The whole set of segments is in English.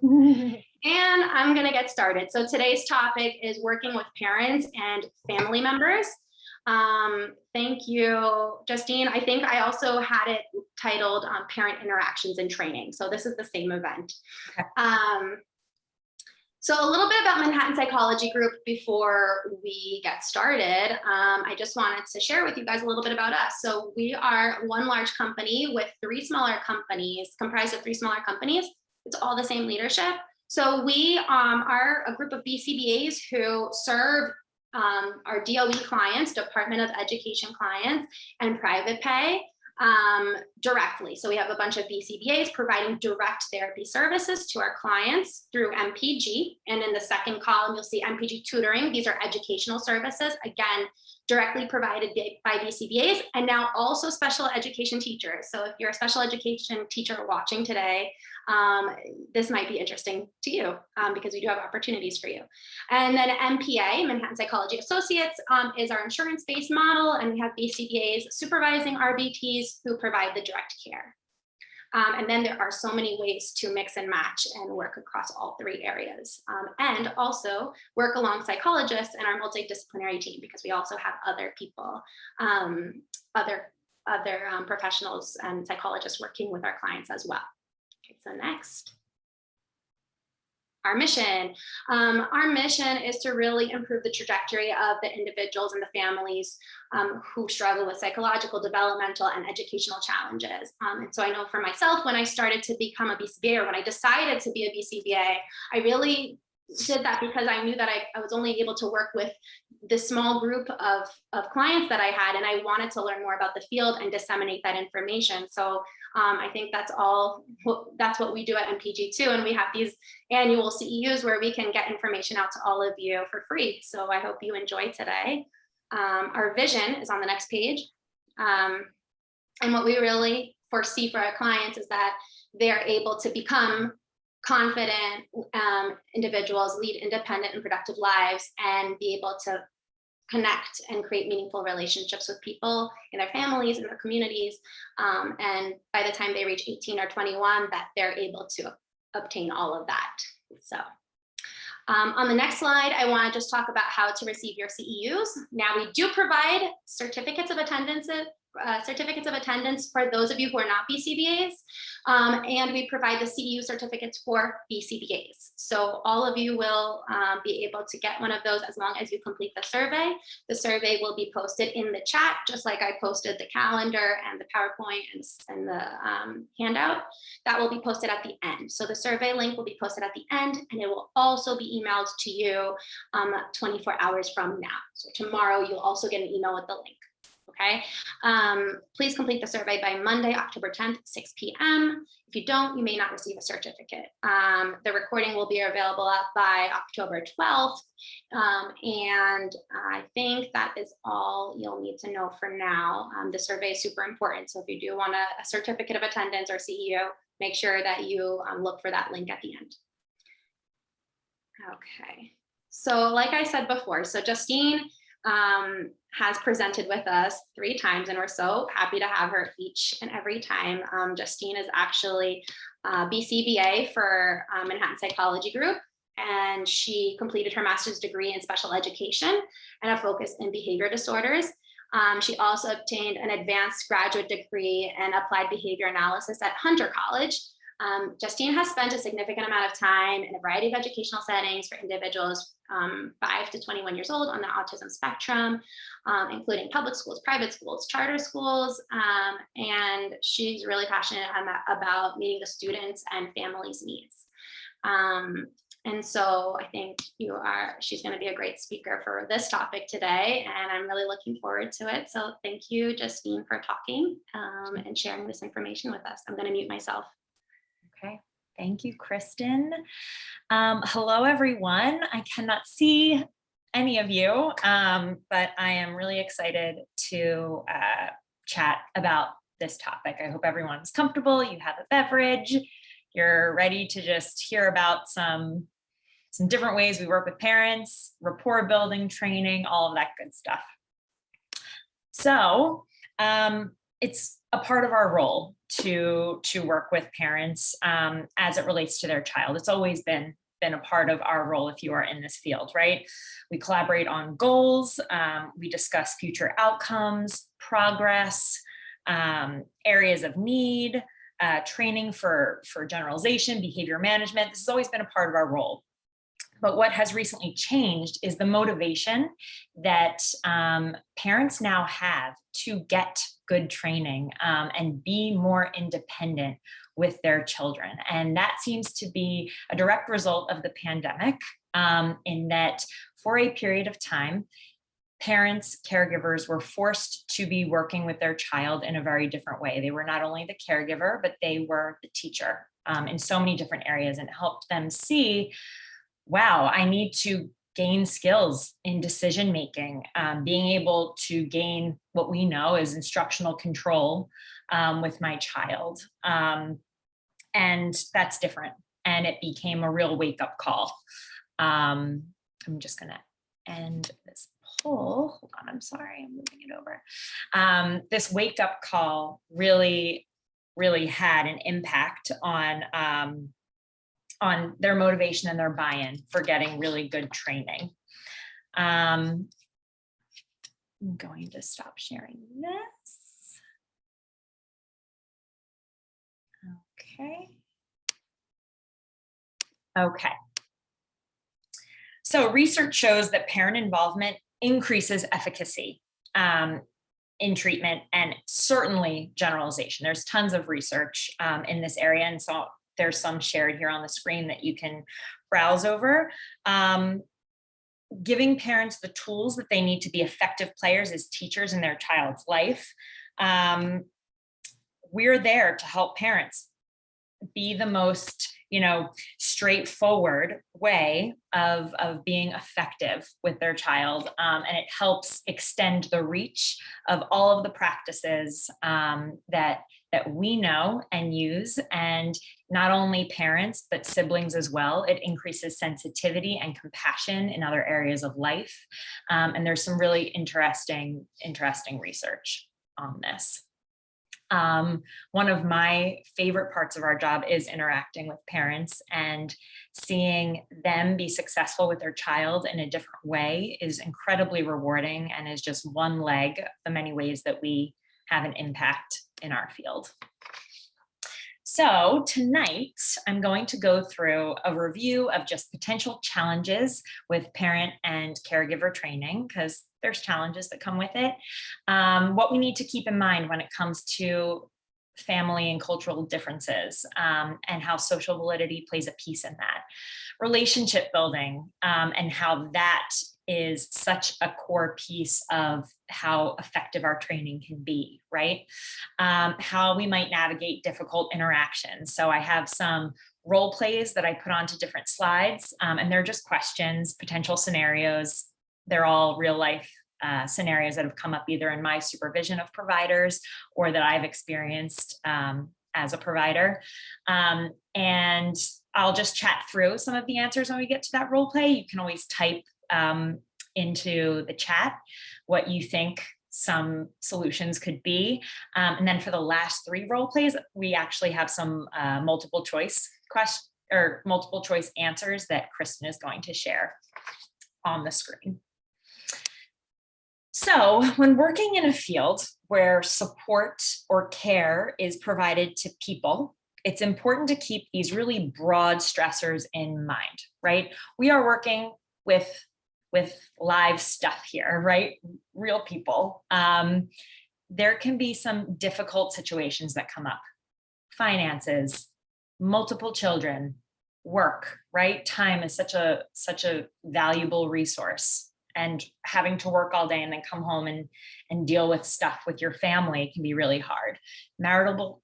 And I'm going to get started. So today's topic is working with parents and family members. Thank you, Justine. I think I also had it titled Parent Interactions and Training. So this is the same event. Okay. So a little bit about Manhattan Psychology Group before we get started. I just wanted to share with you guys a little bit about us. So we are one large company with three smaller companies, comprised of three smaller companies. It's all the same leadership. So we are a group of BCBAs who serve our DOE clients, Department of Education clients, and private pay directly. So we have a bunch of BCBAs providing direct therapy services to our clients through MPG. And in the second column, you'll see MPG tutoring. These are educational services, again, directly provided by BCBAs, and now also special education teachers. So if you're a special education teacher watching today, this might be interesting to you because we do have opportunities for you. And then MPA, Manhattan Psychology Associates, is our insurance-based model, and we have BCBAs supervising RBTs who provide the direct care. And then there are so many ways to mix and match and work across all three areas. And also work along psychologists and our multidisciplinary team, because we also have other people, other professionals and psychologists working with our clients as well. Okay, so next. Our mission. Our mission is to really improve the trajectory of the individuals and the families who struggle with psychological, developmental, and educational challenges. And so I know for myself, when I started to become a BCBA, or when I decided to be a BCBA, I really did that because I knew that I was only able to work with this small group of clients that I had, and I wanted to learn more about the field and disseminate that information. So I think that's what we do at MPG too. And we have these annual CEUs where we can get information out to all of you for free. So I hope you enjoy today. Our vision is on the next page. And what we really foresee for our clients is that they're able to become confident individuals, lead independent and productive lives, and be able to connect and create meaningful relationships with people in their families and their communities. And by the time they reach 18 or 21, that they're able to obtain all of that. So on the next slide, I want to just talk about how to receive your CEUs. Now, we do provide certificates of attendance for those of you who are not BCBAs, and we provide the CEU certificates for BCBAs. So all of you will be able to get one of those as long as you complete the survey. The survey will be posted in the chat, just like I posted the calendar and the PowerPoint and the handout. That will be posted at the end. So the survey link will be posted at the end, and it will also be emailed to you 24 hours from now. So tomorrow, you'll also get an email with the link. Okay, please complete the survey by Monday, October 10th, 6 p.m. If you don't, you may not receive a certificate. The recording will be available up by October 12th. And I think that is all you'll need to know for now. The survey is super important. So if you do want a certificate of attendance or CEU, make sure that you look for that link at the end. Okay, so like I said before, so Justine has presented with us 3 times, and we're so happy to have her each and every time. Justine is actually BCBA for Manhattan Psychology Group, and she completed her master's degree in special education and a focus in behavior disorders. She also obtained an advanced graduate degree in applied behavior analysis at Hunter College. Justine has spent a significant amount of time in a variety of educational settings for individuals 5 to 21 years old on the autism spectrum, including public schools, private schools, charter schools, and she's really passionate about meeting the students' and families' needs. And so I think she's going to be a great speaker for this topic today, and I'm really looking forward to it. So thank you, Justine, for talking and sharing this information with us. I'm going to mute myself. Okay. Thank you, Kristen. Hello, everyone. I cannot see any of you, but I am really excited to chat about this topic. I hope everyone's comfortable. You have a beverage. You're ready to just hear about some different ways we work with parents, rapport building, training, all of that good stuff. So it's a part of our role to work with parents as it relates to their child. It's always been a part of our role if you are in this field, right? We collaborate on goals, we discuss future outcomes, progress, areas of need, training for generalization, behavior management. This has always been a part of our role. But what has recently changed is the motivation that parents now have to get good training and be more independent with their children. And that seems to be a direct result of the pandemic, in that for a period of time, parents, caregivers were forced to be working with their child in a very different way. They were not only the caregiver, but they were the teacher in so many different areas, and it helped them see, wow, I need to gain skills in decision making, being able to gain what we know is instructional control with my child. And that's different. And it became a real wake up call. I'm just going to end this poll. Hold on, I'm sorry, I'm moving it over. This wake up call really had an impact on their motivation and their buy-in for getting really good training. I'm going to stop sharing this. Okay. So research shows that parent involvement increases efficacy in treatment and certainly generalization. There's tons of research in this area, and so there's some shared here on the screen that you can browse over. Giving parents the tools that they need to be effective players as teachers in their child's life. We're there to help parents be the most, straightforward way of being effective with their child. And it helps extend the reach of all of the practices that we know and use, and not only parents, but siblings as well. It increases sensitivity and compassion in other areas of life. And there's some really interesting research on this. One of my favorite parts of our job is interacting with parents, and seeing them be successful with their child in a different way is incredibly rewarding, and is just one leg of the many ways that we have an impact in our field. So tonight, I'm going to go through a review of just potential challenges with parent and caregiver training, because there's challenges that come with it. What we need to keep in mind when it comes to family and cultural differences, and how social validity plays a piece in that. Relationship building, and how that is such a core piece of how effective our training can be, right? How we might navigate difficult interactions. So I have some role plays that I put onto different slides, and they're just questions, potential scenarios. They're all real life scenarios that have come up either in my supervision of providers or that I've experienced as a provider. And I'll just chat through some of the answers when we get to that role play. You can always type into the chat what you think some solutions could be. And then for the last 3 role plays, we actually have some multiple choice answers that Kristen is going to share on the screen. So when working in a field where support or care is provided to people, it's important to keep these really broad stressors in mind, right? We are working with live stuff here, right? Real people. There can be some difficult situations that come up. Finances, multiple children, work, right? Time is such a valuable resource. And having to work all day and then come home and deal with stuff with your family can be really hard. Marital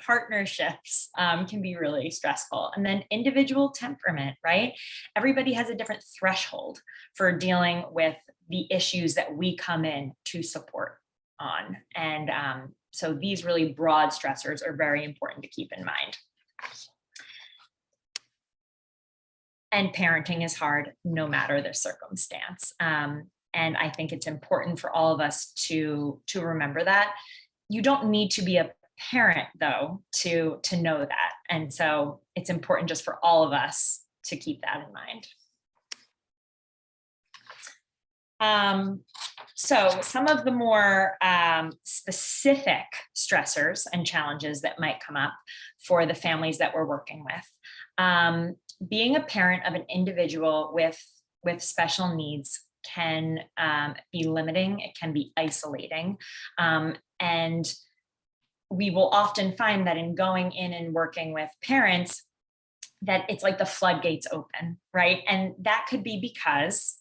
partnerships can be really stressful. And then individual temperament, right? Everybody has a different threshold for dealing with the issues that we come in to support on. And so these really broad stressors are very important to keep in mind. And parenting is hard no matter the circumstance. And I think it's important for all of us to remember that. You don't need to be a parent though to know that. And so it's important just for all of us to keep that in mind. So some of the more specific stressors and challenges that might come up for the families that we're working with. Being a parent of an individual with special needs can be limiting, it can be isolating. And we will often find that in going in and working with parents, that it's like the floodgates open, right? And that could be because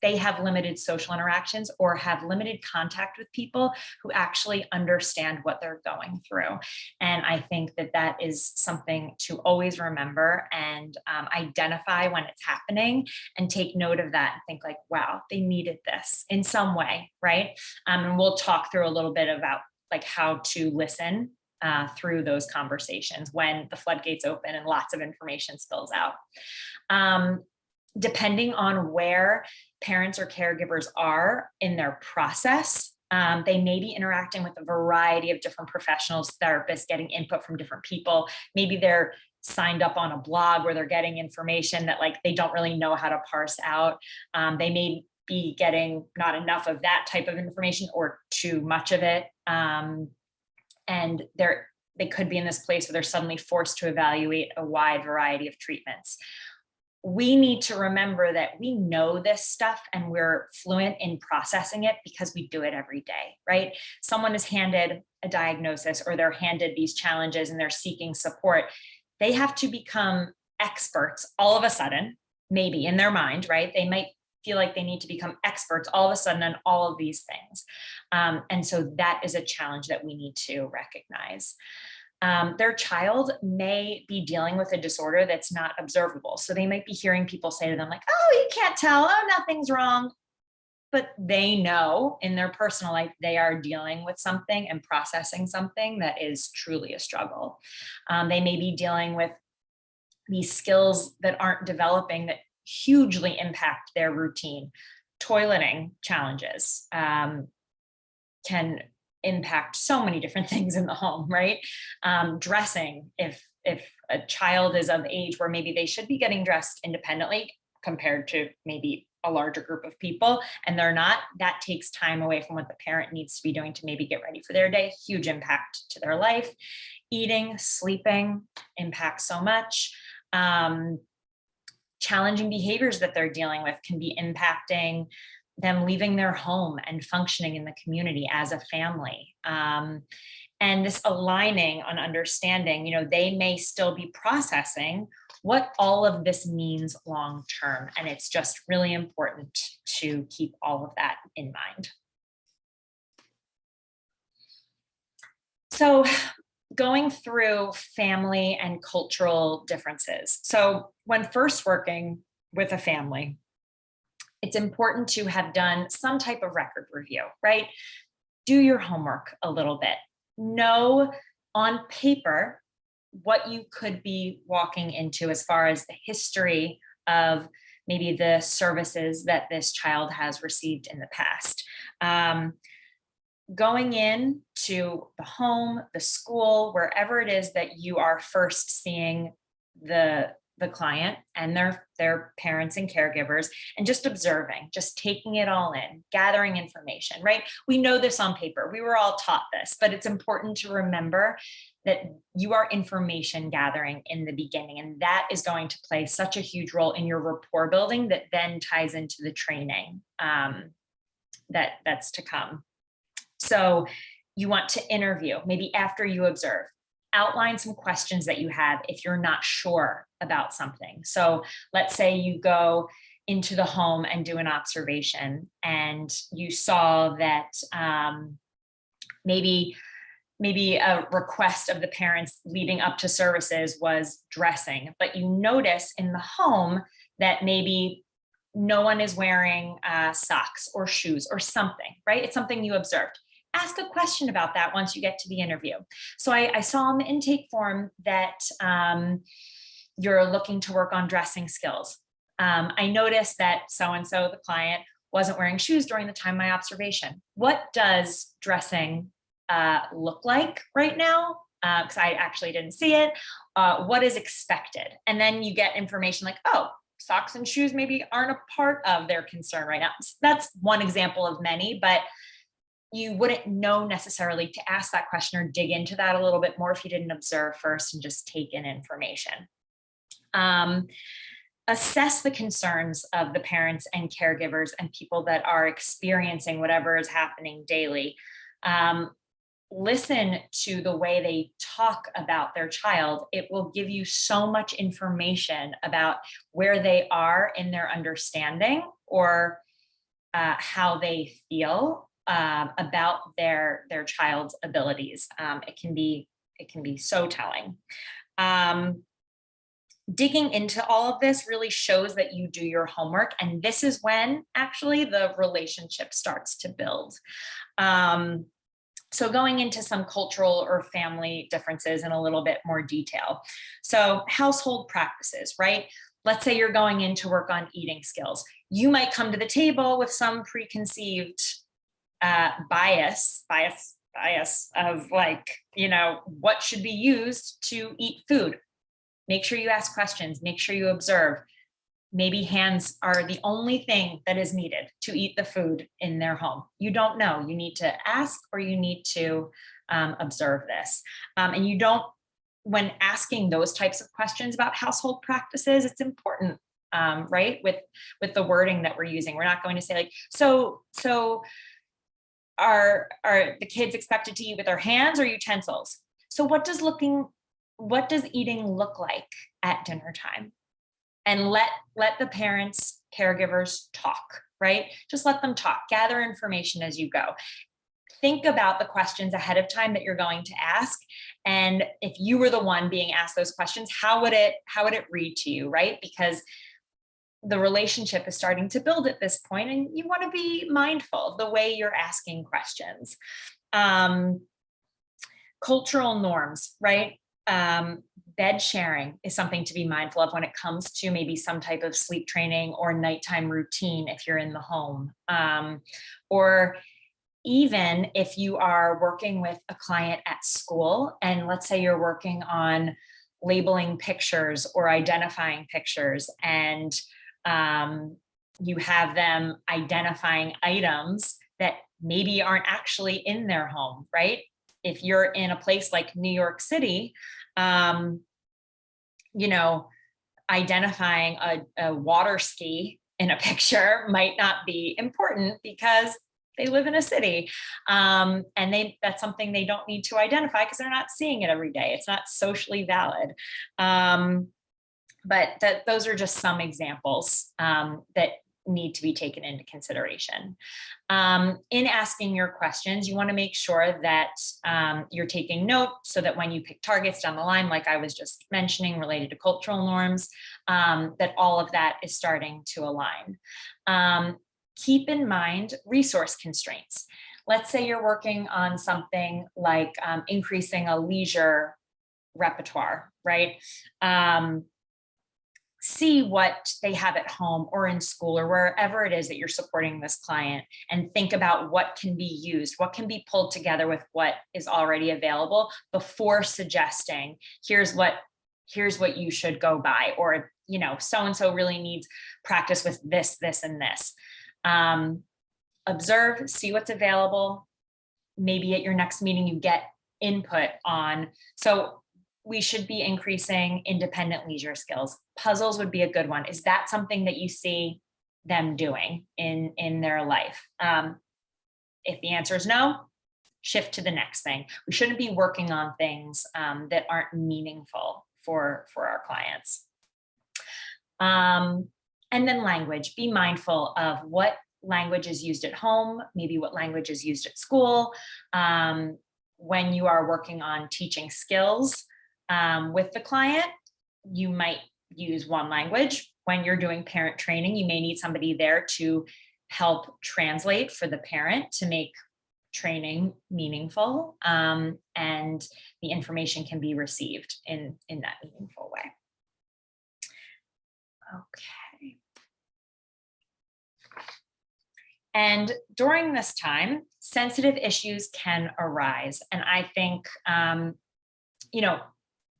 they have limited social interactions or have limited contact with people who actually understand what they're going through. And I think that that is something to always remember and identify when it's happening and take note of that and think like, wow, they needed this in some way, right? And we'll talk through a little bit about like how to listen through those conversations when the floodgates open and lots of information spills out. Depending on where parents or caregivers are in their process, they may be interacting with a variety of different professionals, therapists, getting input from different people. Maybe they're signed up on a blog where they're getting information that like they don't really know how to parse out. They may be getting not enough of that type of information or too much of it. And they could be in this place where they're suddenly forced to evaluate a wide variety of treatments. We need to remember that we know this stuff and we're fluent in processing it because we do it every day, right? Someone is handed a diagnosis or they're handed these challenges and they're seeking support. They have to become experts all of a sudden, maybe in their mind, right? They might feel like they need to become experts all of a sudden on all of these things. And so that is a challenge that we need to recognize. Their child may be dealing with a disorder that's not observable. So they might be hearing people say to them like, oh, you can't tell, oh, nothing's wrong. But they know in their personal life, they are dealing with something and processing something that is truly a struggle. They may be dealing with these skills that aren't developing that hugely impact their routine. Toileting challenges can impact so many different things in the home, right? Dressing, if a child is of age where maybe they should be getting dressed independently compared to maybe a larger group of people and they're not, that takes time away from what the parent needs to be doing to maybe get ready for their day. Huge impact to their life. Eating, sleeping impacts so much. Challenging behaviors that they're dealing with can be impacting them leaving their home and functioning in the community as a family. And this aligning on understanding, they may still be processing what all of this means long-term. And it's just really important to keep all of that in mind. So going through family and cultural differences. So when first working with a family, it's important to have done some type of record review, right? Do your homework a little bit. Know on paper what you could be walking into as far as the history of maybe the services that this child has received in the past. Going in to the home, the school, wherever it is that you are first seeing the client and their parents and caregivers, and just observing, just taking it all in, gathering information, right? We know this on paper. We were all taught this, but it's important to remember that you are information gathering in the beginning, and that is going to play such a huge role in your rapport building that then ties into the training that's to come. So you want to interview, maybe after you observe, outline some questions that you have if you're not sure about something. So let's say you go into the home and do an observation and you saw that maybe a request of the parents leading up to services was dressing, but you notice in the home that maybe no one is wearing socks or shoes or something, right? It's something you observed. Ask a question about that once you get to the interview. So I saw on the intake form that you're looking to work on dressing skills. I noticed that so-and-so, the client, wasn't wearing shoes during the time of my observation. What does dressing look like right now? Because I actually didn't see it. What is expected? And then you get information like, oh, socks and shoes maybe aren't a part of their concern right now. So that's one example of many, but you wouldn't know necessarily to ask that question or dig into that a little bit more if you didn't observe first and just take in information. Assess the concerns of the parents and caregivers and people that are experiencing whatever is happening daily. Listen to the way they talk about their child. It will give you so much information about where they are in their understanding or how they feel about their child's abilities. It can be so telling. Digging into all of this really shows that you do your homework, and this is when actually the relationship starts to build. So going into some cultural or family differences in a little bit more detail. So household practices, right? Let's say you're going in to work on eating skills. You might come to the table with some preconceived bias of like, what should be used to eat food. Make sure you ask questions, make sure you observe. Maybe hands are the only thing that is needed to eat the food in their home. You don't know. You need to ask or you need to observe this. And you don't, when asking those types of questions about household practices, it's important, right? With the wording that we're using. We're not going to say like, so are the kids expected to eat with their hands or utensils? So what does eating look like at dinner time? And let the parents, caregivers talk, right? Just let them talk, gather information as you go. Think about the questions ahead of time that you're going to ask. And if you were the one being asked those questions, how would it read to you, right? Because the relationship is starting to build at this point, and you want to be mindful of the way you're asking questions. Cultural norms, right? Bed sharing is something to be mindful of when it comes to maybe some type of sleep training or nighttime routine if you're in the home. Or even if you are working with a client at school, and let's say you're working on labeling pictures or identifying pictures, and you have them identifying items that maybe aren't actually in their home, right? If you're in a place like New York City, identifying a water ski in a picture might not be important because they live in a city. And that's something they don't need to identify because they're not seeing it every day. It's not socially valid. But those are just some examples that need to be taken into consideration. In asking your questions, you want to make sure that you're taking note so that when you pick targets down the line, like I was just mentioning, related to cultural norms, that all of that is starting to align. Keep in mind resource constraints. Let's say you're working on something like increasing a leisure repertoire, right? See what they have at home or in school or wherever it is that you're supporting this client, and think about what can be used, what can be pulled together with what is already available before suggesting, here's what you should go buy, or, so-and-so really needs practice with this, and this. Observe, see what's available. Maybe at your next meeting, you get input on, so we should be increasing independent leisure skills. Puzzles would be a good one. Is that something that you see them doing in their life? If the answer is no, shift to the next thing. We shouldn't be working on things that aren't meaningful for our clients. And then language. Be mindful of what language is used at home, maybe what language is used at school. When you are working on teaching skills, with the client, you might use one language. When you're doing parent training, you may need somebody there to help translate for the parent to make training meaningful, and the information can be received in that meaningful way. Okay. And during this time, sensitive issues can arise. And I think, you know,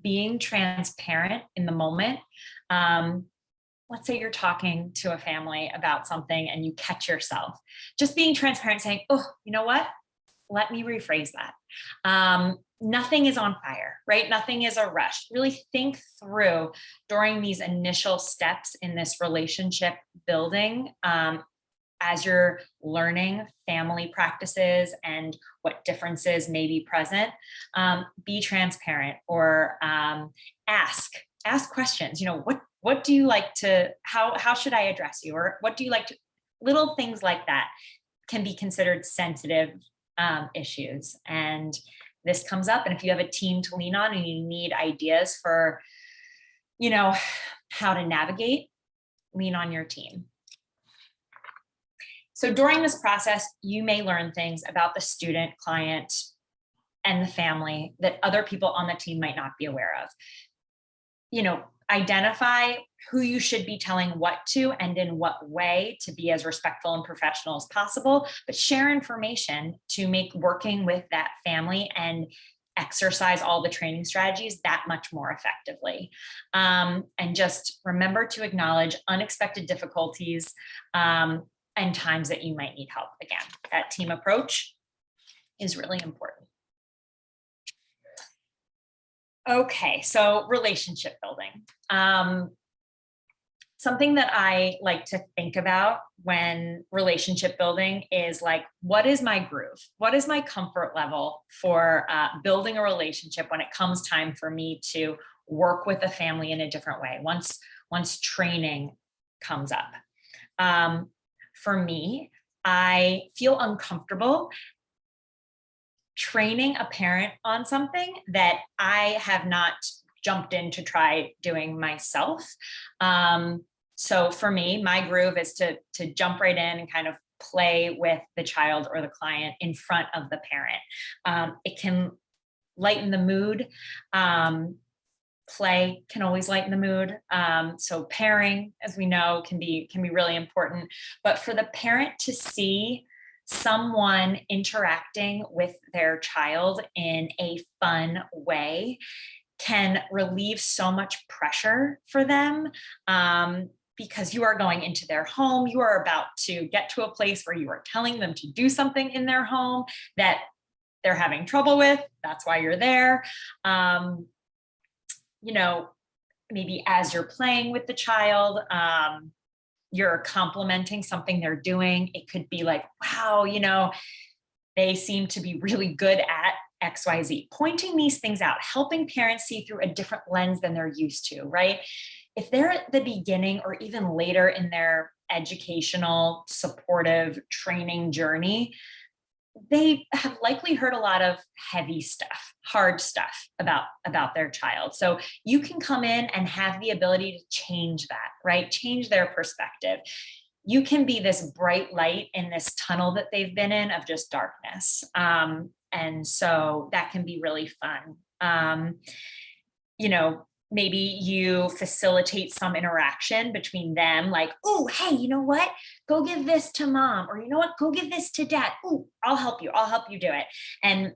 being transparent in the moment, let's say you're talking to a family about something and you catch yourself, just being transparent, saying, oh, you know what? Let me rephrase that. Nothing is on fire, right? Nothing is a rush. Really think through during these initial steps in this relationship building, as you're learning family practices and what differences may be present. Be transparent, or ask questions. You know, what do you like to, how should I address you? Or what do you like to, little things like that can be considered sensitive issues. And this comes up. And if you have a team to lean on and you need ideas for, you know, how to navigate, lean on your team. So during this process, you may learn things about the student, client, and the family that other people on the team might not be aware of. You know, identify who you should be telling what to and in what way to be as respectful and professional as possible, but share information to make working with that family and exercise all the training strategies that much more effectively. And just remember to acknowledge unexpected difficulties and times that you might need help. Again, that team approach is really important. Okay, so relationship building. Something that I like to think about when relationship building is like, what is my groove? What is my comfort level for building a relationship when it comes time for me to work with a family in a different way, once training comes up? For me, I feel uncomfortable training a parent on something that I have not jumped in to try doing myself. So for me, my groove is to jump right in and kind of play with the child or the client in front of the parent. It can lighten the mood. Play can always lighten the mood. So pairing, as we know, can be really important. But for the parent to see someone interacting with their child in a fun way can relieve so much pressure for them, because you are going into their home. You are about to get to a place where you are telling them to do something in their home that they're having trouble with. That's why you're there. You know, maybe as you're playing with the child, you're complimenting something they're doing. It could be like, wow, you know, they seem to be really good at XYZ. Pointing these things out, helping parents see through a different lens than they're used to, right? If they're at the beginning or even later in their educational, supportive training journey, they have likely heard a lot of heavy stuff, hard stuff about their child. So you can come in and have the ability to change that, right? Change their perspective. You can be this bright light in this tunnel that they've been in of just darkness. And so that can be really fun. You know, maybe you facilitate some interaction between them, like, oh, hey, you know what? Go give this to mom, or you know what? Go give this to dad. Oh, I'll help you do it. And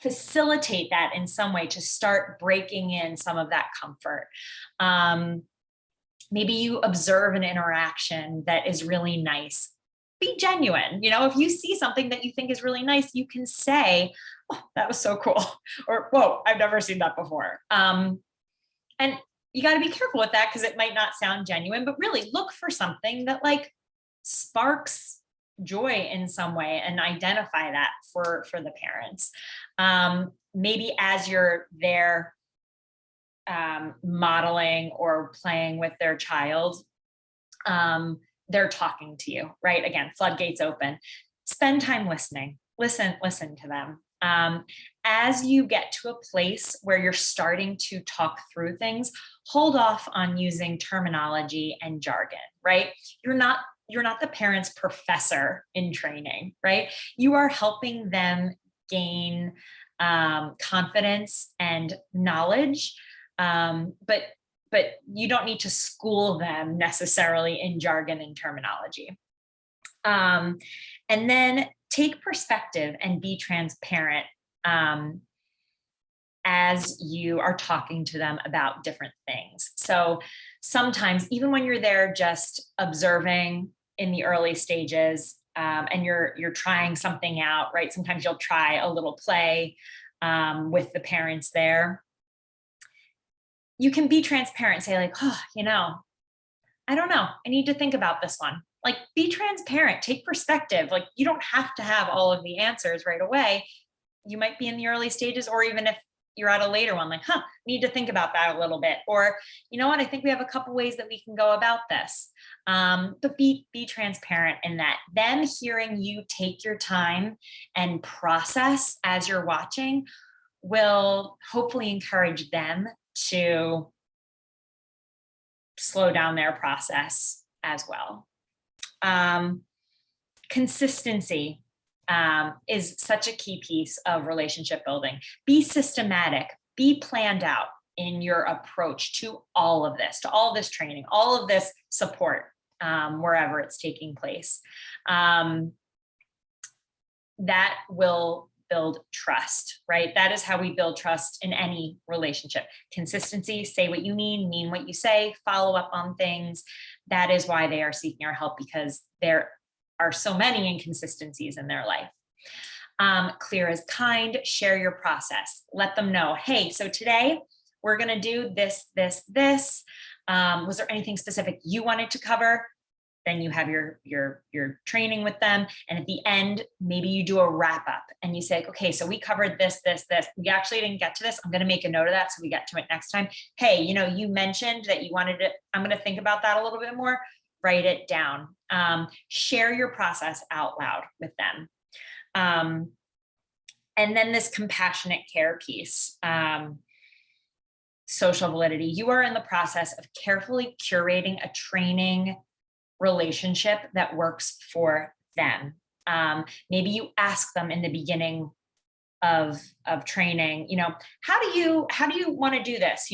facilitate that in some way to start breaking in some of that comfort. Maybe you observe an interaction that is really nice. Be genuine. You know, if you see something that you think is really nice, you can say, oh, that was so cool. Or, whoa, I've never seen that before. And you got to be careful with that, because it might not sound genuine, but really look for something that like sparks joy in some way and identify that for the parents. Maybe as you're there modeling or playing with their child, they're talking to you, right? Again, floodgates open. Spend time listening. Listen to them. As you get to a place where you're starting to talk through things, hold off on using terminology and jargon, right? You're not the parent's professor in training, right? You are helping them gain confidence and knowledge, but you don't need to school them necessarily in jargon and terminology. And then take perspective and be transparent as you are talking to them about different things. So sometimes, even when you're there just observing in the early stages, and you're trying something out, right? Sometimes you'll try a little play with the parents there. You can be transparent and say like, oh, I don't know. I need to think about this one. Like, be transparent, take perspective. Like, you don't have to have all of the answers right away. You might be in the early stages, or even if you're at a later one, like, need to think about that a little bit. Or, you know what, I think we have a couple ways that we can go about this. But be transparent in that. Them hearing you take your time and process as you're watching will hopefully encourage them to slow down their process as well. Consistency is such a key piece of relationship building. Be systematic, be planned out in your approach to all of this training, all of this support, wherever it's taking place. That will build trust, right? That is how we build trust in any relationship. Consistency, say what you mean what you say, follow up on things. That is why they are seeking our help, because there are so many inconsistencies in their life. Clear as kind, share your process. Let them know, hey, so today we're going to do this. Was there anything specific you wanted to cover? Then you have your training with them. And at the end, maybe you do a wrap up and you say, okay, so we covered this. We actually didn't get to this. I'm going to make a note of that so we get to it next time. Hey, you mentioned that you wanted it. I'm going to think about that a little bit more. Write it down. Share your process out loud with them. And then this compassionate care piece, social validity. You are in the process of carefully curating a training relationship that works for them. Maybe you ask them in the beginning of training, how do you want to do this?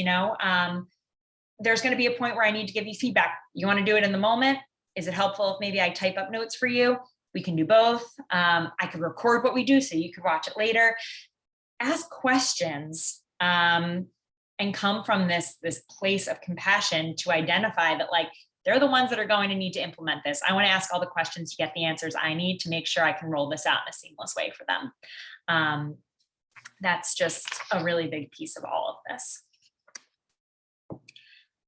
There's going to be a point where I need to give you feedback. You want to do it in the moment? Is it helpful if maybe I type up notes for you? We can do both. I could record what we do so you could watch it later. Ask questions and come from this place of compassion to identify that, like, they're the ones that are going to need to implement this. I want to ask all the questions to get the answers I need to make sure I can roll this out in a seamless way for them. That's just a really big piece of all of this.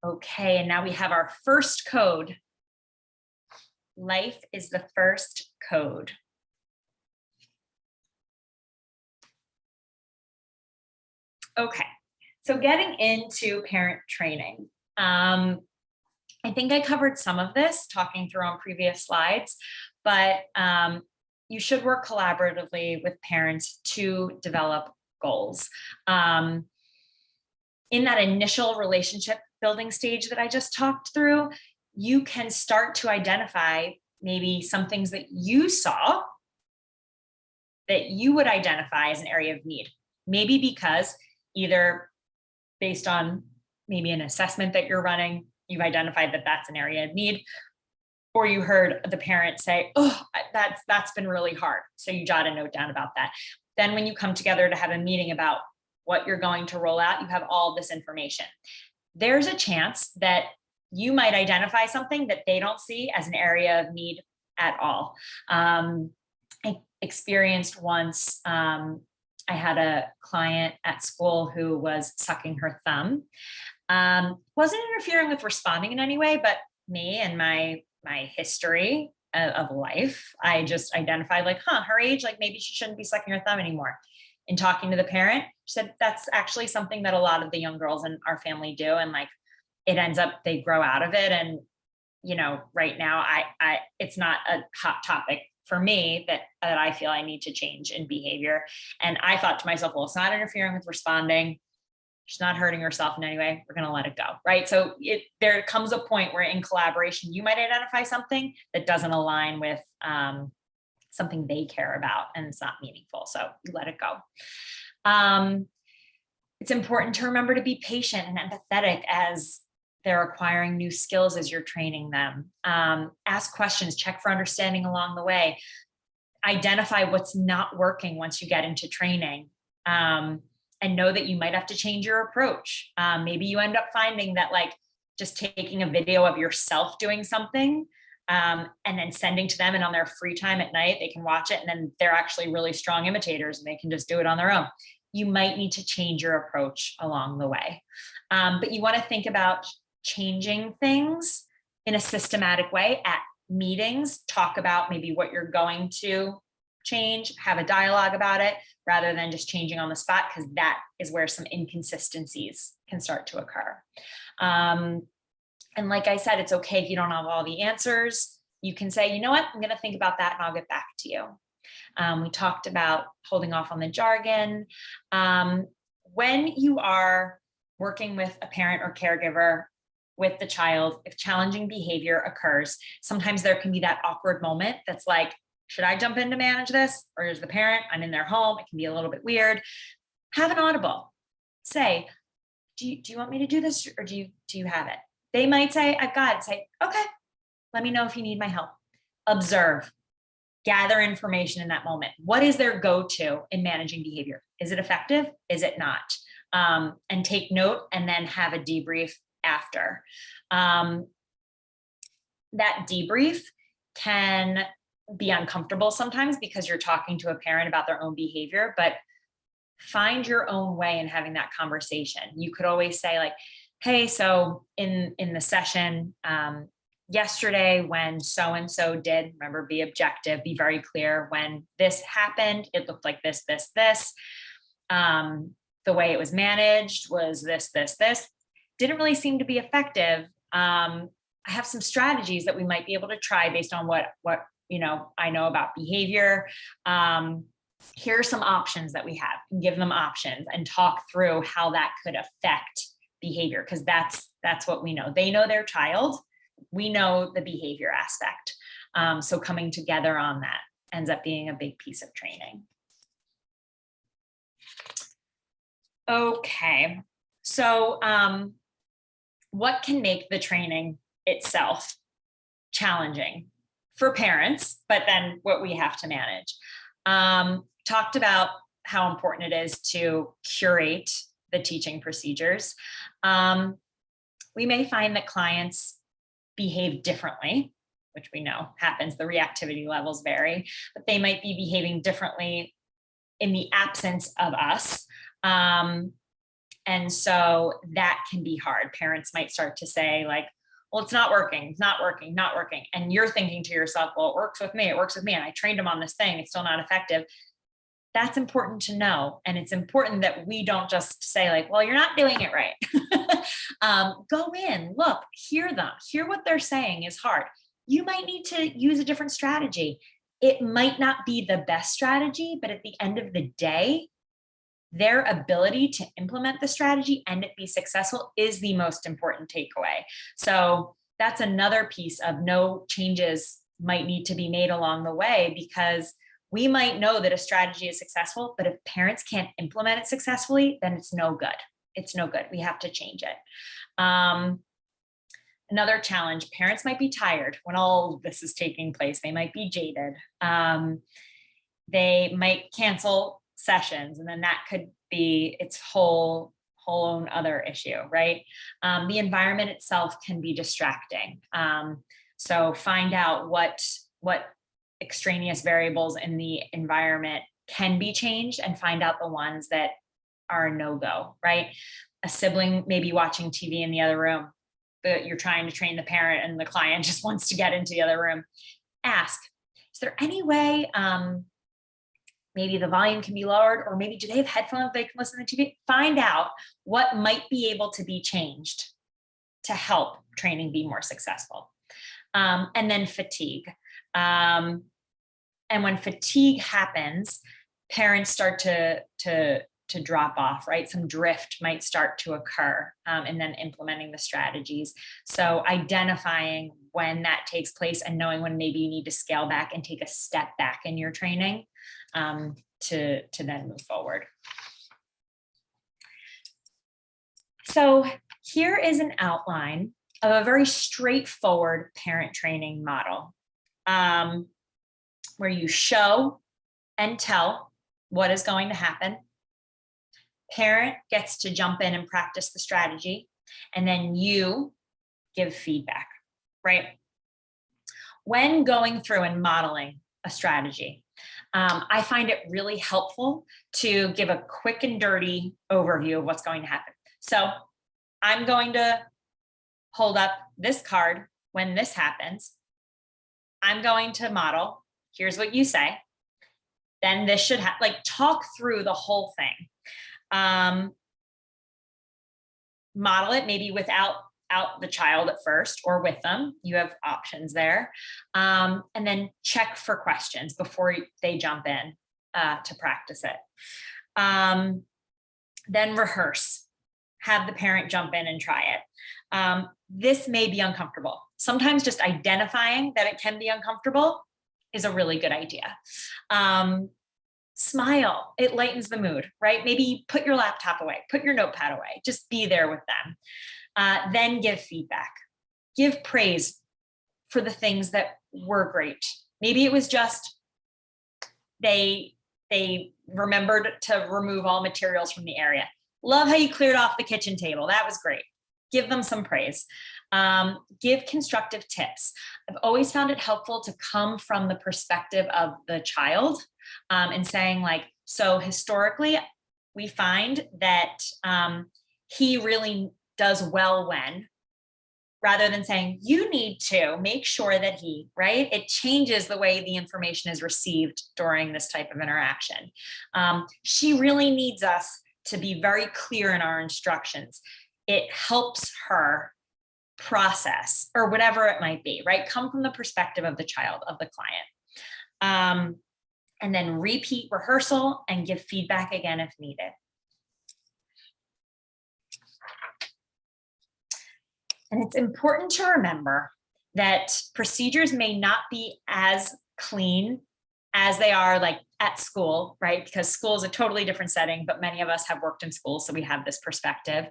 Okay, and now we have our first code. Life is the first code. Okay, so getting into parent training. I think I covered some of this talking through on previous slides, but you should work collaboratively with parents to develop goals. In that initial relationship building stage that I just talked through, you can start to identify maybe some things that you saw that you would identify as an area of need. Maybe because either based on maybe an assessment that you're running, you've identified that that's an area of need, or you heard the parent say, oh, that's been really hard. So you jot a note down about that. Then when you come together to have a meeting about what you're going to roll out, you have all this information. There's a chance that you might identify something that they don't see as an area of need at all. I experienced once, I had a client at school who was sucking her thumb. Wasn't interfering with responding in any way, but me and my history of life, I just identified like, her age, like maybe she shouldn't be sucking her thumb anymore. In talking to the parent, she said that's actually something that a lot of the young girls in our family do, and like it ends up they grow out of it. And right now I it's not a hot topic for me that I feel I need to change in behavior. And I thought to myself, well, it's not interfering with responding. She's not hurting herself in any way. We're going to let it go. Right. So there comes a point where in collaboration, you might identify something that doesn't align with something they care about and it's not meaningful. So you let it go. It's important to remember to be patient and empathetic as they're acquiring new skills as you're training them. Ask questions, check for understanding along the way. Identify what's not working once you get into training. And know that you might have to change your approach. Maybe you end up finding that like just taking a video of yourself doing something and then sending to them, and on their free time at night, they can watch it, and then they're actually really strong imitators and they can just do it on their own. You might need to change your approach along the way. But you want to think about changing things in a systematic way at meetings. Talk about maybe what you're going to change, have a dialogue about it, rather than just changing on the spot, because that is where some inconsistencies can start to occur. And like I said, it's okay if you don't have all the answers. You can say, you know what, I'm going to think about that and I'll get back to you. We talked about holding off on the jargon. When you are working with a parent or caregiver with the child, if challenging behavior occurs, sometimes there can be that awkward moment that's like, should I jump in to manage this? Or is the parent, I'm in their home, it can be a little bit weird. Have an audible. Say, do you want me to do this, or do you have it? They might say, I've got it. Say, okay, let me know if you need my help. Observe, gather information in that moment. What is their go-to in managing behavior? Is it effective? Is it not? And take note, and then have a debrief after. That debrief can be uncomfortable sometimes because you're talking to a parent about their own behavior, but find your own way in having that conversation. You could always say like, hey, so in the session yesterday when so-and-so did, remember, be objective, be very clear. When this happened, it looked like this. The way it was managed was this. Didn't really seem to be effective. I have some strategies that we might be able to try based on what I know about behavior. Here are some options that we have. Give them options and talk through how that could affect behavior, because that's what we know. They know their child. We know the behavior aspect. So coming together on that ends up being a big piece of training. Okay, so what can make the training itself challenging for parents, but then what we have to manage? Talked about how important it is to curate the teaching procedures. We may find that clients behave differently, which we know happens. The reactivity levels vary, but they might be behaving differently in the absence of us. And so that can be hard. Parents might start to say like, well, it's not working. And you're thinking to yourself, well, it works with me. And I trained them on this thing. It's still not effective. That's important to know. And it's important that we don't just say like, well, you're not doing it right. Go in, look, hear them, hear what they're saying is hard. You might need to use a different strategy. It might not be the best strategy, but at the end of the day, their ability to implement the strategy and it be successful is the most important takeaway. So that's another piece of no changes might need to be made along the way, because we might know that a strategy is successful, but if parents can't implement it successfully, then it's no good. It's no good. We have to change it. Another challenge, parents might be tired when all this is taking place. They might be jaded. They might cancel sessions, and then that could be its whole own other issue, right? The environment itself can be distracting. So find out what extraneous variables in the environment can be changed, and find out the ones that are a no-go, right? A sibling may be watching TV in the other room, but you're trying to train the parent and the client just wants to get into the other room. Ask, is there any way maybe the volume can be lowered, or maybe do they have headphones they can listen to TV? Find out what might be able to be changed to help training be more successful. And then fatigue. And when fatigue happens, parents start to drop off, right? Some drift might start to occur, and then implementing the strategies. So identifying when that takes place and knowing when maybe you need to scale back and take a step back in your training to then move forward. So Here is an outline of a very straightforward parent training model, where you show and tell what is going to happen. Parent gets to jump in and practice the strategy, and then you give feedback, right? When going through and modeling a strategy, I find it really helpful to give a quick and dirty overview of what's going to happen. So I'm going to hold up this card when this happens. I'm going to model, here's what you say. Then this should have, like, talk through the whole thing. Model it maybe without the child at first, or with them. You have options there. And then check for questions before they jump in to practice it. Then rehearse. Have the parent jump in and try it. This may be uncomfortable. Sometimes just identifying that it can be uncomfortable is a really good idea. Smile, it lightens the mood, right? Maybe put your laptop away, put your notepad away, just be there with them. Then give feedback, give praise for the things that were great. Maybe it was just they remembered to remove all materials from the area. Love how you cleared off the kitchen table. That was great. Give them some praise. Give constructive tips. I've always found it helpful to come from the perspective of the child, and saying, like, so historically, we find that he really does well when, rather than saying, you need to make sure that he, right? It changes the way the information is received during this type of interaction. She really needs us to be very clear in our instructions. It helps her process, or whatever it might be, right? Come from the perspective of the child, of the client. And then repeat rehearsal and give feedback again if needed. And it's important to remember that procedures may not be as clean as they are like at school, right? Because school is a totally different setting, but many of us have worked in school, so we have this perspective.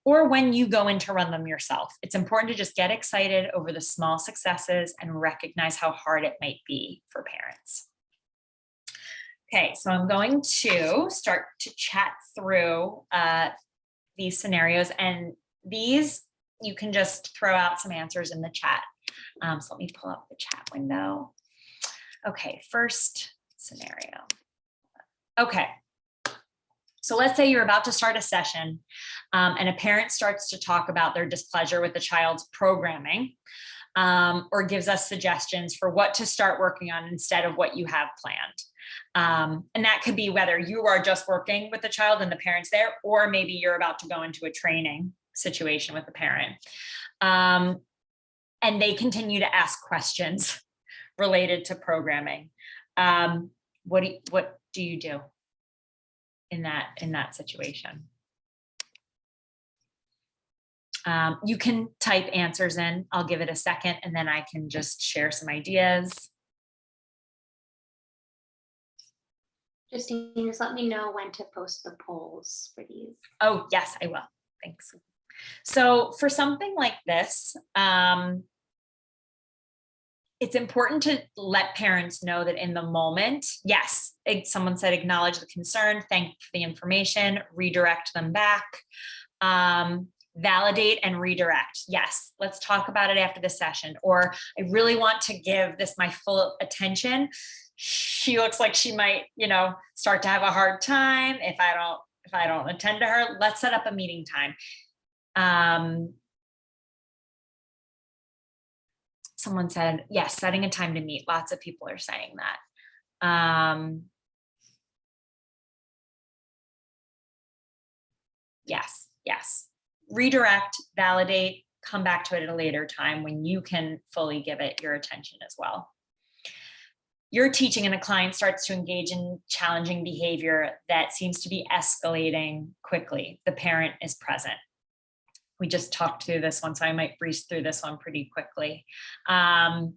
Or when you go in to run them yourself, it's important to just get excited over the small successes and recognize how hard it might be for parents. Okay, so I'm going to start to chat through these scenarios, and these, you can just throw out some answers in the chat. So let me pull up the chat window. Okay, first scenario. Okay, so let's say you're about to start a session, and a parent starts to talk about their displeasure with the child's programming, or gives us suggestions for what to start working on instead of what you have planned. And that could be whether you are just working with the child and the parent's there, or maybe you're about to go into a training situation with the parent. And they continue to ask questions related to programming. What do you do in that situation? You can type answers in. I'll give it a second, and then I can just share some ideas. Justine, just let me know when to post the polls for these. Oh, yes, I will. Thanks. So for something like this, it's important to let parents know that in the moment, yes, someone said acknowledge the concern, thank you for the information, redirect them back, validate and redirect. Yes, let's talk about it after the session. Or I really want to give this my full attention. She looks like she might, start to have a hard time if I don't attend to her. Let's set up a meeting time. Someone said, yes, setting a time to meet. Lots of people are saying that. Yes. Redirect, validate, come back to it at a later time when you can fully give it your attention as well. You're teaching and a client starts to engage in challenging behavior that seems to be escalating quickly. The parent is present. We just talked through this one, so I might breeze through this one pretty quickly. Have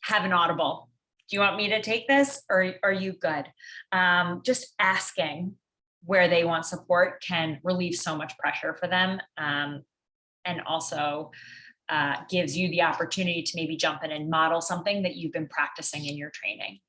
an audible. Do you want me to take this, or are you good? Just asking, where they want support can relieve so much pressure for them. And also gives you the opportunity to maybe jump in and model something that you've been practicing in your training.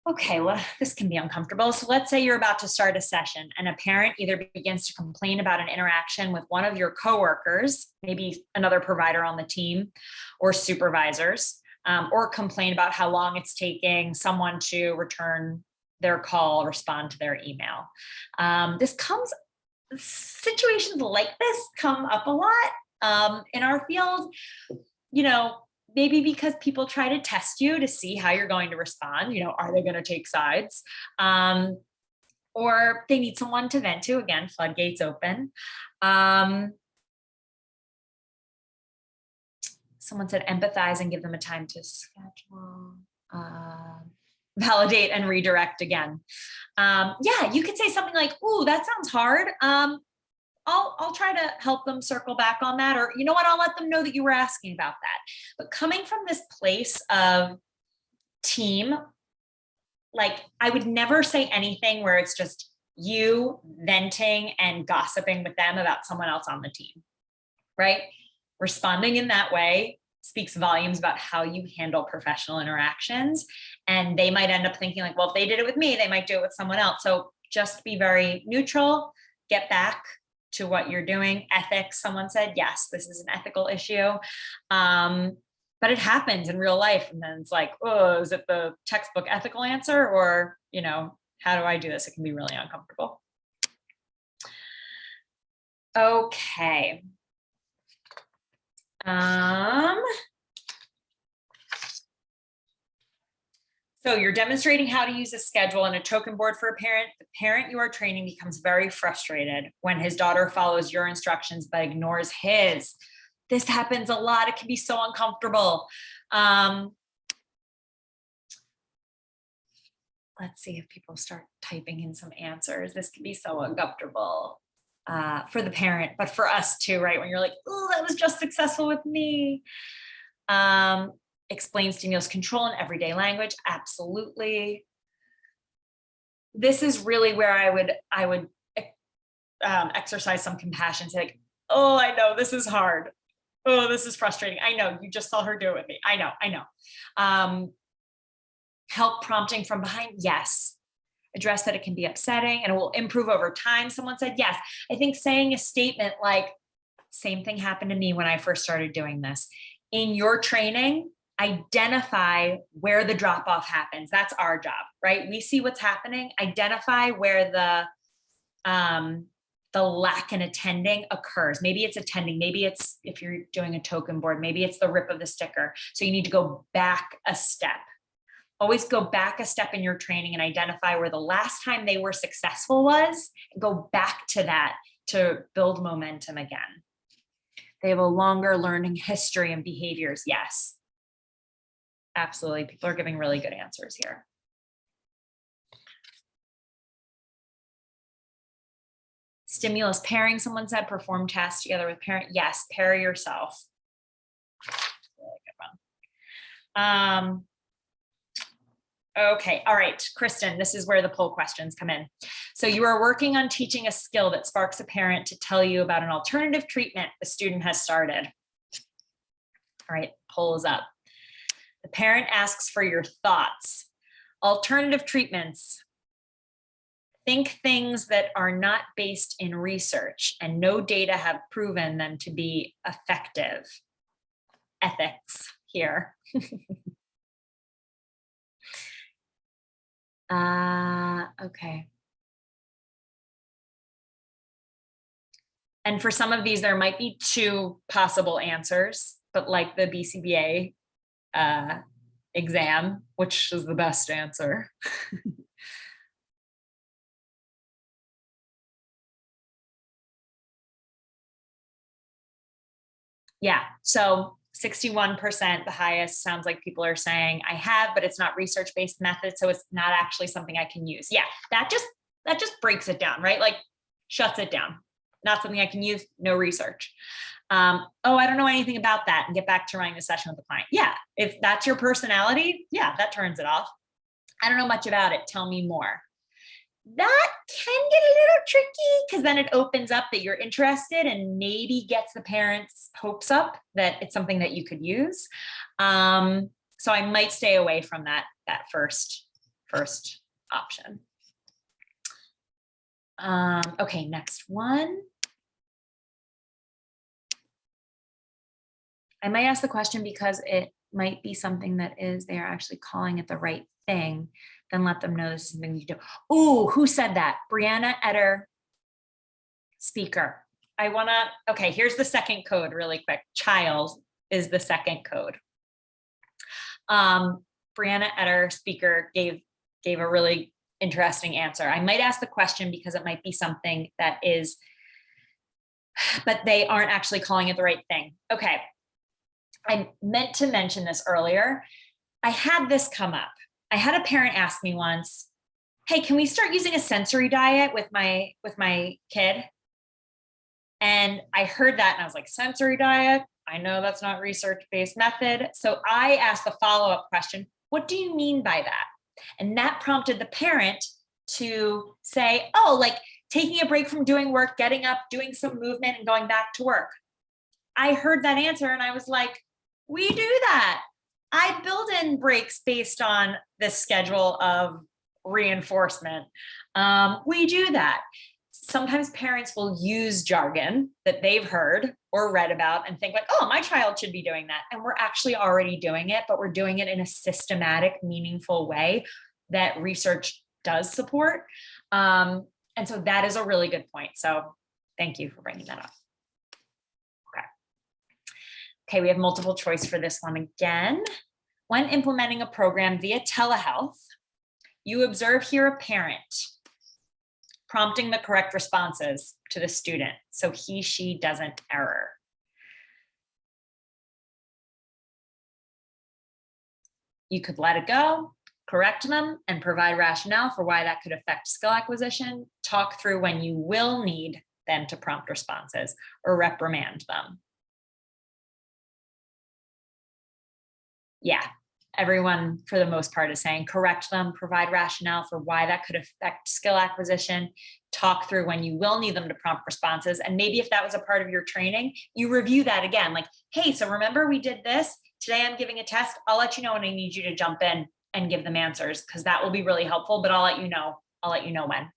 Okay, well, this can be uncomfortable. So let's say you're about to start a session and a parent either begins to complain about an interaction with one of your coworkers, maybe another provider on the team or supervisors, or complain about how long it's taking someone to return their call, respond to their email. Situations like this come up a lot in our field, maybe because people try to test you to see how you're going to respond. Are they going to take sides? Or they need someone to vent to. Again, floodgates open. Someone said empathize and give them a time to schedule. Validate and redirect again. Yeah, you could say something like, "Ooh, that sounds hard. I'll try to help them circle back on that," or you know what, I'll let them know that you were asking about that. But coming from this place of team, like I would never say anything where it's just you venting and gossiping with them about someone else on the team, right? Responding in that way speaks volumes about how you handle professional interactions. And they might end up thinking like, well, if they did it with me, they might do it with someone else. So just be very neutral, get back to what you're doing. Ethics, someone said, yes, this is an ethical issue. But it happens in real life. And then it's like, oh, is it the textbook ethical answer? Or, how do I do this? It can be really uncomfortable. Okay. So you're demonstrating how to use a schedule and a token board for a parent. The parent you are training becomes very frustrated when his daughter follows your instructions but ignores his. This happens a lot. It can be so uncomfortable. Let's see if people start typing in some answers. This can be so uncomfortable for the parent, but for us too, right? When you're like, oh, that was just successful with me. Explain stimulus control in everyday language. Absolutely. This is really where I would exercise some compassion. Say like, oh, I know this is hard. Oh, this is frustrating. I know you just saw her do it with me. I know. Help prompting from behind. Yes. Address that it can be upsetting and it will improve over time. Someone said, yes. I think saying a statement like, same thing happened to me when I first started doing this. In your training, identify where the drop off happens. That's our job, right? We see what's happening, identify where the lack in attending occurs. Maybe it's attending, maybe it's, if you're doing a token board, maybe it's the rip of the sticker. So you need to go back a step. Always go back a step in your training and identify where the last time they were successful was, and go back to that to build momentum again. They have a longer learning history and behaviors. Yes, absolutely. People are giving really good answers here. Stimulus pairing, someone said, perform tasks together with parent. Yes, pair yourself. Really good one. Okay, all right, Kristen, this is where the poll questions come in. So you are working on teaching a skill that sparks a parent to tell you about an alternative treatment the student has started. All right, poll is up. The parent asks for your thoughts. Alternative treatments. Think things that are not based in research and no data have proven them to be effective. Ethics here. Okay. And for some of these, there might be two possible answers, but like the BCBA exam, which is the best answer. Yeah, so 61%, the highest, sounds like people are saying I have, but it's not research-based method, so it's not actually something I can use. Yeah, that just breaks it down, right? Like shuts it down. Not something I can use, no research. Oh, I don't know anything about that, and get back to running the session with the client. Yeah, if that's your personality, yeah, that turns it off. I don't know much about it. Tell me more. That can get a little tricky because then it opens up that you're interested and maybe gets the parents' hopes up that it's something that you could use. So I might stay away from that first option. Okay, next one. I might ask the question because it might be something that is, they are actually calling it the right thing, then let them know this is something you do. Oh, who said that? Brianna Etter, speaker. Okay, here's the second code really quick. Child is the second code. Brianna Etter, speaker, gave a really interesting answer. I might ask the question because it might be something that is, but they aren't actually calling it the right thing. Okay. I meant to mention this earlier. I had this come up. I had a parent ask me once, hey, can we start using a sensory diet with my kid? And I heard that and I was like, sensory diet? I know that's not research-based method. So I asked the follow-up question, what do you mean by that? And that prompted the parent to say, oh, like taking a break from doing work, getting up, doing some movement and going back to work. I heard that answer and I was like, we do that. I build in breaks based on the schedule of reinforcement. We do that. Sometimes parents will use jargon that they've heard or read about and think like, oh, my child should be doing that. And we're actually already doing it, but we're doing it in a systematic, meaningful way that research does support. And so that is a really good point. So thank you for bringing that up. Okay, we have multiple choice for this one again. When implementing a program via telehealth, you observe here a parent prompting the correct responses to the student so he, she doesn't error. You could let it go, correct them, and provide rationale for why that could affect skill acquisition. Talk through when you will need them to prompt responses or reprimand them. Yeah, everyone for the most part is saying correct them, provide rationale for why that could affect skill acquisition, talk through when you will need them to prompt responses. And maybe if that was a part of your training, you review that again, like, hey, so remember we did this, today I'm giving a test, I'll let you know when I need you to jump in and give them answers because that will be really helpful, but I'll let you know when.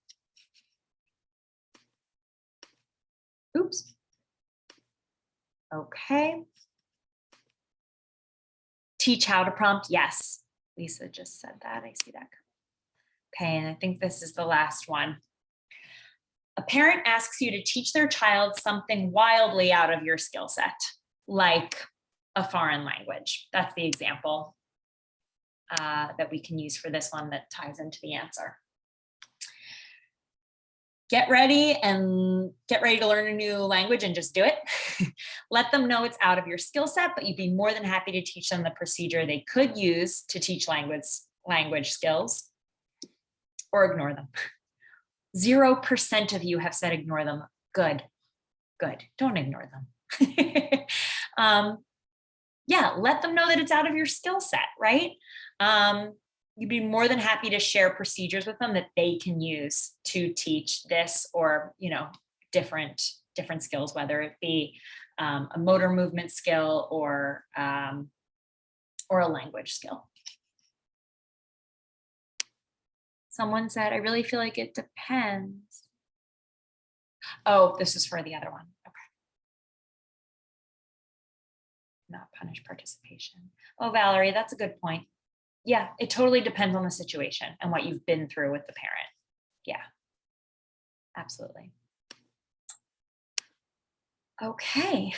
Oops. Okay. Teach how to prompt, yes. Lisa just said that, I see that. Okay, and I think this is the last one. A parent asks you to teach their child something wildly out of your skill set, like a foreign language. That's the example that we can use for this one that ties into the answer. Get ready to learn a new language and just do it. Let them know it's out of your skill set, but you'd be more than happy to teach them the procedure they could use to teach language skills, or ignore them. 0% of you have said ignore them. Good. Don't ignore them. Yeah, let them know that it's out of your skill set, right? You'd be more than happy to share procedures with them that they can use to teach this or, different skills, whether it be a motor movement skill or a language skill. Someone said, I really feel like it depends. Oh, this is for the other one. Okay. Not punish participation. Oh, Valerie, that's a good point. Yeah, it totally depends on the situation and what you've been through with the parent. Yeah, absolutely. Okay,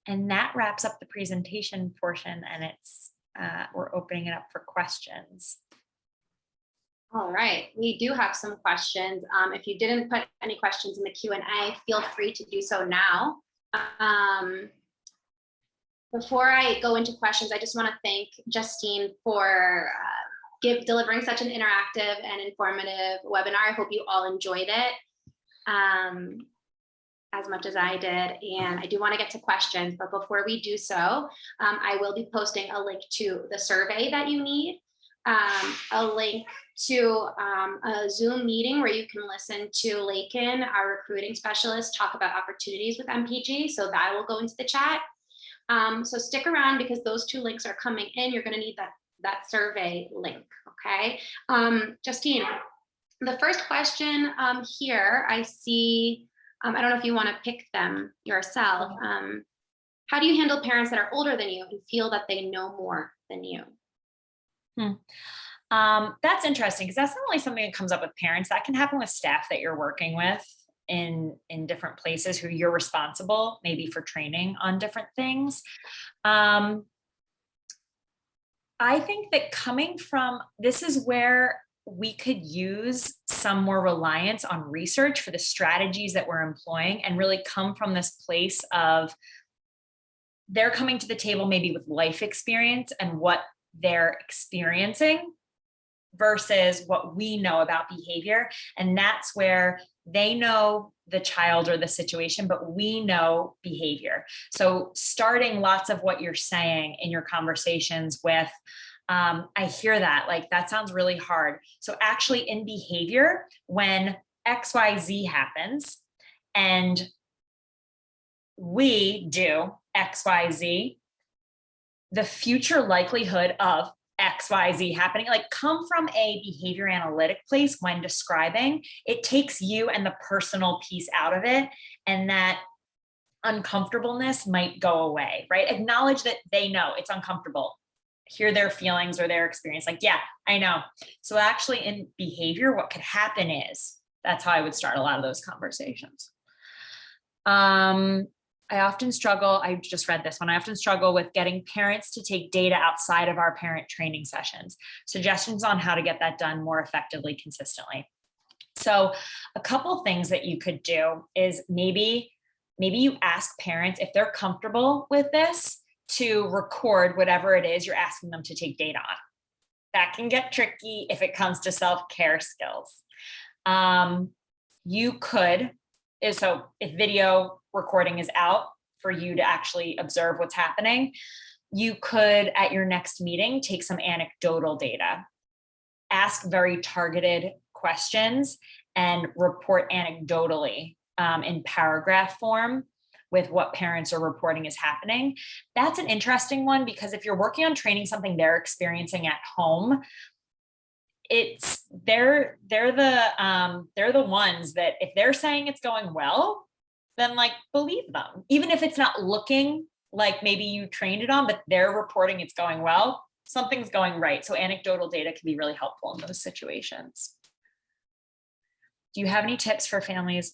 and that wraps up the presentation portion, and we're opening it up for questions. All right, we do have some questions. If you didn't put any questions in the Q&A, feel free to do so now. Before I go into questions, I just want to thank Justine for delivering such an interactive and informative webinar. I hope you all enjoyed it. as much as I did, and I do want to get to questions, but before we do so, I will be posting a link to the survey that you need, a link to a Zoom meeting where you can listen to Lakin, our recruiting specialist, talk about opportunities with MPG. So that will go into the chat. So stick around because those two links are coming in. You're going to need that survey link. Okay. Justine, the first question here I see, I don't know if you want to pick them yourself. How do you handle parents that are older than you and feel that they know more than you? That's interesting because that's not only something that comes up with parents, that can happen with staff that you're working with in different places who you're responsible maybe for training on different things. I think that coming from, this is where we could use some more reliance on research for the strategies that we're employing and really come from this place of they're coming to the table maybe with life experience and what they're experiencing versus what we know about behavior. And that's where they know the child or the situation, but we know behavior. So starting lots of what you're saying in your conversations with, I hear that, like, that sounds really hard. So actually in behavior, when XYZ happens and we do XYZ, the future likelihood of XYZ happening, like, come from a behavior analytic place when describing, it takes you and the personal piece out of it. And that uncomfortableness might go away, right? Acknowledge that they know it's uncomfortable. Hear their feelings or their experience. Like, yeah, I know. So actually in behavior, what could happen is, that's how I would start a lot of those conversations. I often struggle, I just read this one, I often struggle with getting parents to take data outside of our parent training sessions. Suggestions on how to get that done more effectively, consistently. So a couple things that you could do is maybe you ask parents if they're comfortable with this to record whatever it is you're asking them to take data on. That can get tricky if it comes to self-care skills. You could, so if video recording is out for you to actually observe what's happening, you could at your next meeting take some anecdotal data, ask very targeted questions and report anecdotally in paragraph form with what parents are reporting is happening. That's an interesting one because if you're working on training something they're experiencing at home, they're the ones that if they're saying it's going well, then like believe them, even if it's not looking like maybe you trained it on, but they're reporting it's going well, something's going right. So anecdotal data can be really helpful in those situations. Do you have any tips for families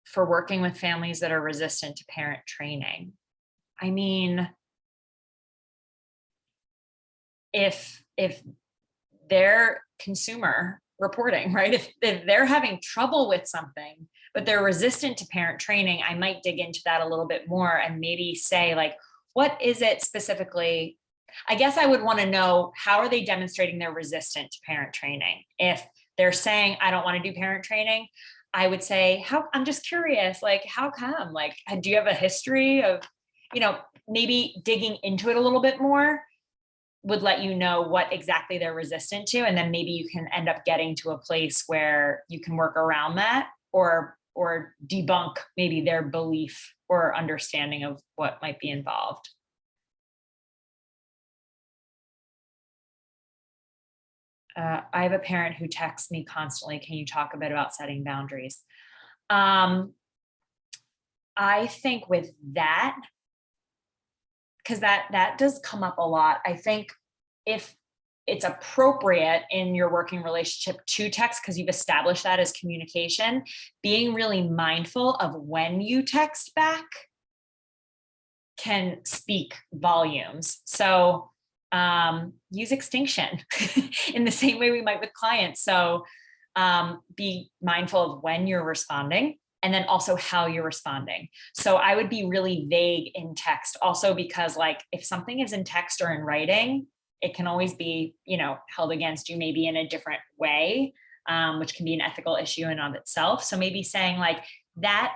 for working with families that are resistant to parent training? I mean, if they're consumer reporting, right? If they're having trouble with something, but they're resistant to parent training, I might dig into that a little bit more and maybe say, like, what is it specifically? I guess I would want to know, how are they demonstrating they're resistant to parent training? If they're saying, I don't want to do parent training, I would say, I'm just curious, like, how come? Like, do you have a history of, maybe digging into it a little bit more would let you know what exactly they're resistant to. And then maybe you can end up getting to a place where you can work around that or debunk maybe their belief or understanding of what might be involved. I have a parent who texts me constantly. Can you talk a bit about setting boundaries? I think with that, because that does come up a lot. I think if it's appropriate in your working relationship to text, because you've established that as communication, being really mindful of when you text back can speak volumes. So use extinction in the same way we might with clients. So be mindful of when you're responding and then also how you're responding. So I would be really vague in text also, because like if something is in text or in writing, it can always be, held against you maybe in a different way, which can be an ethical issue in and of itself. So maybe saying like that,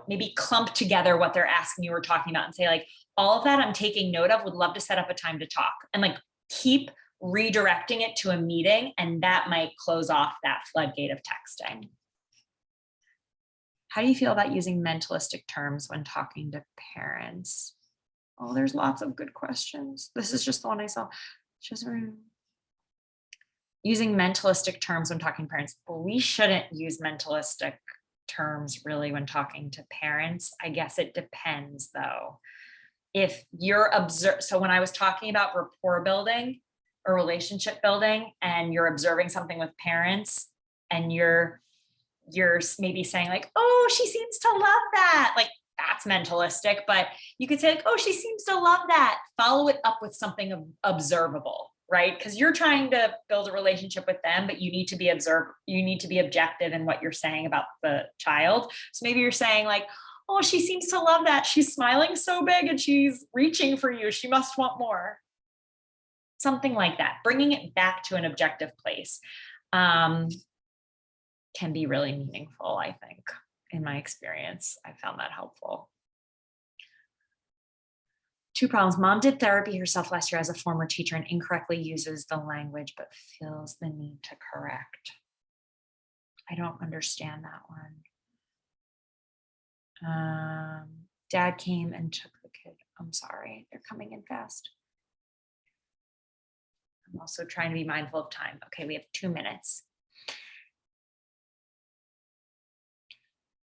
maybe clump together what they're asking you or talking about and say like, all of that I'm taking note of, would love to set up a time to talk, and like keep redirecting it to a meeting, and that might close off that floodgate of texting. How do you feel about using mentalistic terms when talking to parents? Oh, there's lots of good questions. This is just the one I saw. Using mentalistic terms when talking to parents. Well, we shouldn't use mentalistic terms really when talking to parents. I guess it depends though. If you're so when I was talking about rapport building or relationship building, and you're observing something with parents, and you're maybe saying like, oh, she seems to love that. Like, that's mentalistic, but you could say like, oh, she seems to love that. Follow it up with something observable, right? Because you're trying to build a relationship with them, but you need to be objective in what you're saying about the child. So maybe you're saying like, oh, she seems to love that. She's smiling so big and she's reaching for you. She must want more. Something like that. Bringing it back to an objective place can be really meaningful, I think. In my experience, I found that helpful. 2 problems. Mom did therapy herself last year as a former teacher and incorrectly uses the language, but feels the need to correct. I don't understand that one. Dad came and took the kid. I'm sorry, they're coming in fast. I'm also trying to be mindful of time. Okay, we have 2 minutes.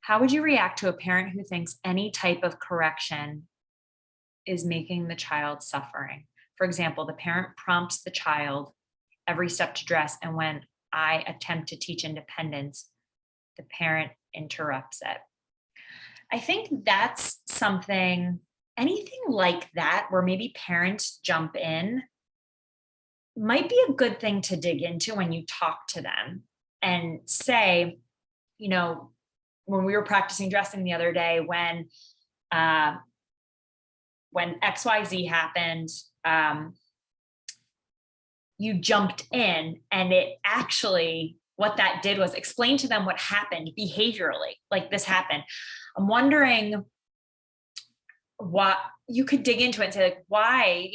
How would you react to a parent who thinks any type of correction is making the child suffering? For example, the parent prompts the child every step to dress, and when I attempt to teach independence, the parent interrupts it. I think that's something, anything like that, where maybe parents jump in, might be a good thing to dig into when you talk to them and say, when we were practicing dressing the other day, when XYZ happened, you jumped in, and it actually, what that did was explain to them what happened behaviorally, like this happened. I'm wondering what you could dig into it and say like, why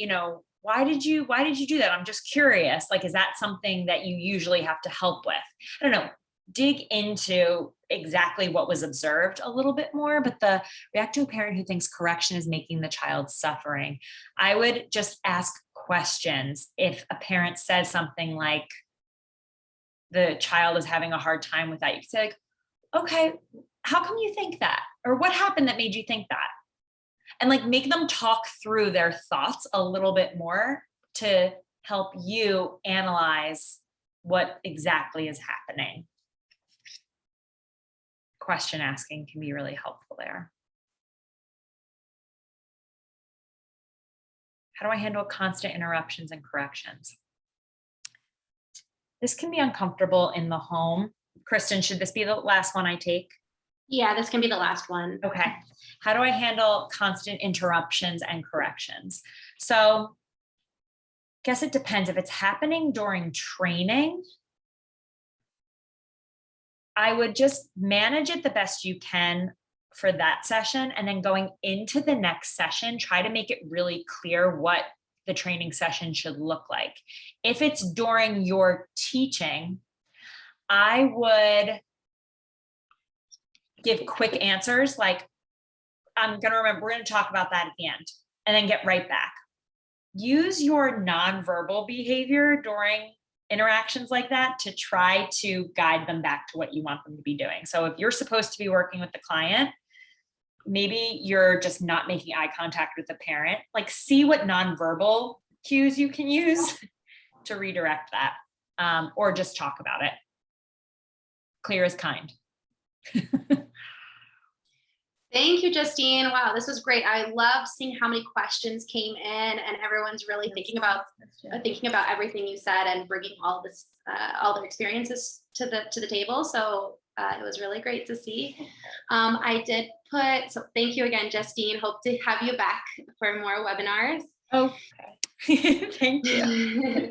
did you do that? I'm just curious. Like, is that something that you usually have to help with? I don't know. Dig into exactly what was observed a little bit more, but the react to a parent who thinks correction is making the child suffering. I would just ask questions. If a parent says something like, the child is having a hard time with that, you could say like, okay, how come you think that? Or what happened that made you think that? And like make them talk through their thoughts a little bit more to help you analyze what exactly is happening. Question asking can be really helpful there. How do I handle constant interruptions and corrections? This can be uncomfortable in the home. Kristen, should this be the last one I take? Yeah, this can be the last one. Okay. How do I handle constant interruptions and corrections? So I guess it depends. If it's happening during training, I would just manage it the best you can for that session. And then going into the next session, try to make it really clear what the training session should look like. If it's during your teaching, I would give quick answers like, we're going to talk about that at the end, and then get right back. Use your nonverbal behavior during interactions like that to try to guide them back to what you want them to be doing. So if you're supposed to be working with the client, maybe you're just not making eye contact with the parent, like see what nonverbal cues you can use to redirect that, or just talk about it. Clear as kind. Thank you, Justine. Wow, this was great. I love seeing how many questions came in, and everyone's really thinking about everything you said and bringing all this, all their experiences to the table. So it was really great to see. I did so thank you again, Justine. Hope to have you back for more webinars. Okay. Thank you.